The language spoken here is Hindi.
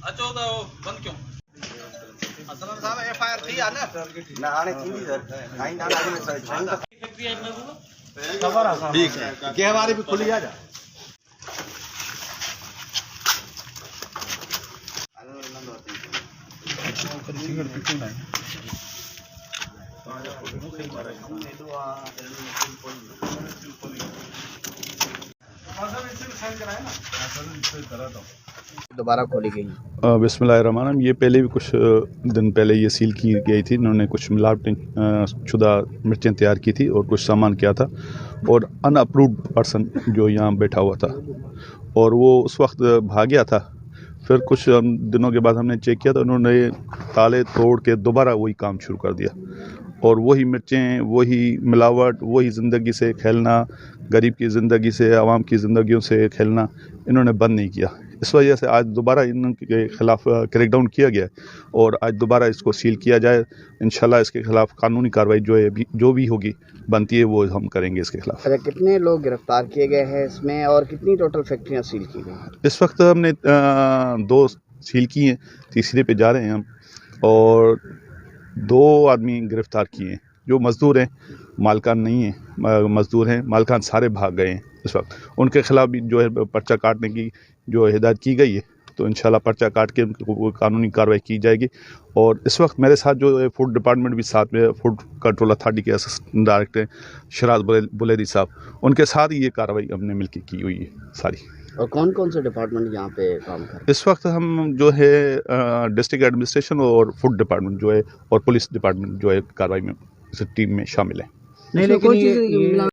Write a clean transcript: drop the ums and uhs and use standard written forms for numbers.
अचो तो बंद क्यों? असलम साहब FIR थी ना? ना आने थी सर नहीं ना आने सर ठीक है के हमारी भी खुली आ जा दोबारा खोली गई। बिस्मिल्लाहिर्रहमानिर्रहीम। ये पहले भी कुछ दिन पहले ये सील की गई थी। इन्होंने कुछ मिलावटी शुदा मिर्चें तैयार की थी और कुछ सामान किया था और अनअप्रूव्ड पर्सन जो यहाँ बैठा हुआ था और वो उस वक्त भाग गया था। फिर कुछ दिनों के बाद हमने चेक किया तो उन्होंने ताले तोड़ के दोबारा वही काम शुरू कर दिया और वही मिर्चें, वही मिलावट, वही ज़िंदगी से खेलना, गरीब की ज़िंदगी से, आवाम की ज़िंदगियों से खेलना इन्होंने बंद नहीं किया। इस वजह से आज दोबारा इनके ख़िलाफ़ क्रैकडाउन किया गया और आज दोबारा इसको सील किया जाए। इंशाल्लाह इसके ख़िलाफ़ कानूनी कार्रवाई जो भी होगी बनती है वो हम करेंगे इसके ख़िलाफ़। अच्छा, कितने लोग गिरफ्तार किए गए हैं इसमें और कितनी टोटल फैक्ट्रियाँ सील की गई? इस वक्त हमने 2 सील की हैं, तीसरे पे जा रहे हैं हम और 2 आदमी गिरफ्तार किए हैं जो मज़दूर हैं, मालकान नहीं हैं, मज़दूर हैं। मालकान सारे भाग गए हैं। इस वक्त उनके ख़िलाफ़ भी जो है पर्चा काटने की जो हिदायत की गई है तो इंशाल्लाह पर्चा काट के उनको कानूनी कार्रवाई की जाएगी। और इस वक्त मेरे साथ जो है फूड डिपार्टमेंट भी साथ में, फूड कंट्रोल अथॉरिटी के असिस्टेंट डायरेक्टर शराज बुलेरी साहब, उनके साथ ये कार्रवाई हमने मिलकर की हुई है सारी। और कौन कौन से डिपार्टमेंट यहाँ पे काम कर रहे हैं? इस वक्त हम जो है डिस्ट्रिक्ट एडमिनिस्ट्रेशन और फूड डिपार्टमेंट जो है और पुलिस डिपार्टमेंट जो है कार्रवाई में इस टीम में शामिल है। नहीं, लेकिन ये